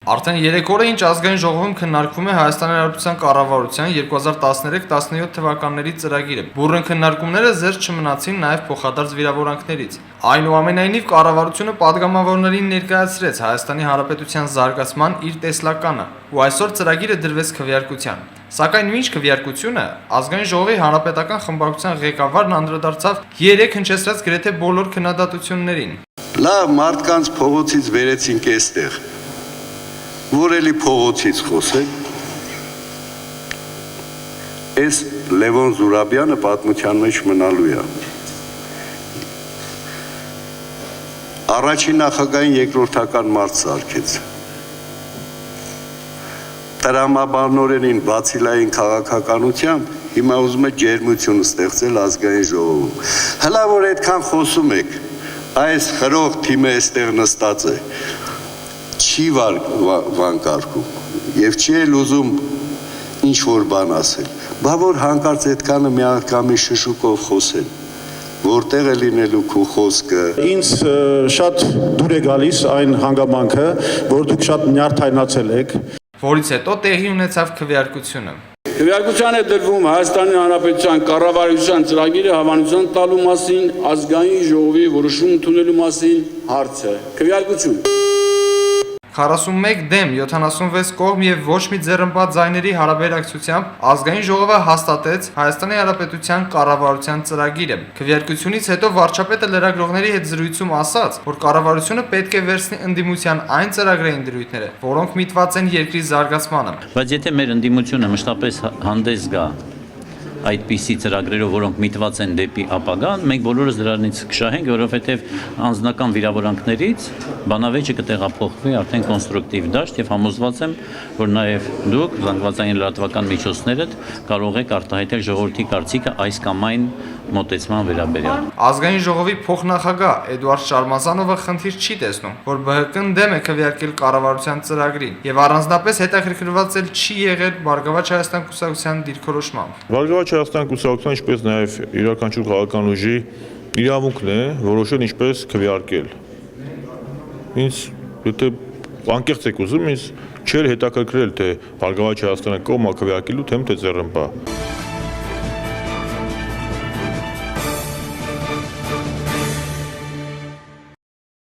Արդեն 3 օր է ինչ ազգային ժողովում քննարկվում է Հայաստանի Հանրապետության կառավարության 2013-17 թվականների ծրագիրը։ Բուռն քննարկումները զերծ չմնացին նաև փոխադարձ վիրավորանքներից։ Այնուամենայնիվ կառավարությունը падգամավորներին ներկայացրեց Հայաստանի Հանրապետության զարգացման իր տեսլականը, ու այսօր ծրագիրը դրվեց քվեարկության։ Սակայն ինչ քվեարկությունը ազգային ժողովի հանրապետական խմբակցության ղեկավարն անդրադարձավ 3 հնչեցրած գրեթե բոլոր քննադատություններին։ Լավ, մարդկանց փողոցից վերեցինք այստեղ։ Որ էլի փողոցից խոսել, այս Լևոն Զուրաբյանը պատմության մեջ մնալու է։ Առաջին նախագահային երկրորդական մարդ սարքեց։ Տրամաբանորենին բացիլային քաղաքականությամբ հիմա ուզում է ջերմություն ստեղծել ազգային ժողովում։ Հլա որ այդքան խոսում եք, այս խրող թիմը այստեղ նստած է։ Չի վանկարկում եւ չի էլ ուզում ինչ որ բան ասել, բա որ հանկարծ այդքանը միանգամի շշուկով խոսեն, որտեղ է լինելու քո խոսքը։ Ինձ շատ դուր է գալիս այն հանգամանքը, որ դուք շատ նյարդայնացել եք, որից հետո տեղի ունեցավ քվեարկությունը։ Քվեարկության է դրվում Հայաստանի Հանրապետության կառավարության ծրագիրը հավանության տալու մասին, ազգային ժողովի որոշում ընդունելու մասին հարցը։ Քվեարկություն։ 41 դեմ 76 կողմ եւ ոչ մի ձեռնպատ ձայների հարաբերակցությամբ ազգային ժողովը հաստատեց Հայաստանի Հանրապետության կառավարության ծրագիրը։ Քվեարկությունից հետո վարչապետը լրագրողների հետ զրույցում ասաց, որ կառավարությունը պետք է վերցնի ընդդիմության այն ծրագրային դրույթները, որոնք միտված են երկրի զարգացմանը։ Բայց եթե մեր ընդդիմությունը մշտապես հանդես գա այդպիսի ծրագրերով, որոնք միտված են դեպի ապագան, մենք բոլորս դրանից կշահենք, որովհետև անձնական վիրավորանքներից բանավեճը կտեղափոխվի արդեն կոնստրուկտիվ դաշտ եւ համոզված եմ, որ նաեւ դուք զանգվածային լրատվական միջոցներդ կարող եք արտահայտել ժողովրդի կարծիքը այս կամ այն մոտեցման վերաբերյալ։ Ազգային ժողովի փոխնախագահ Էդուարդ Շարմազանովը խնդիր չի տեսնում, որ ԲՀԿ-ն դեմ է քվեարկել կառավարության ծրագրին եւ առանձնապես հետաքրքրված էլ չի եղել Բարգավաճ Հայաստան կուսակցության դիրքորոշմամբ։ Բարգավաճ Հայաստան կուսակցության, ինչպես նաեւ յուրաքանչյուր քաղաքական ուժի իրավունքն է որոշել ինչպես քվեարկել։ Ինձ եթե անկեղծ եք ուզում, ինձ չէր հետաքրքրել թե Բարգավաճ Հայաստանը կողմ է քվեարկելու, թե ձեռնպա։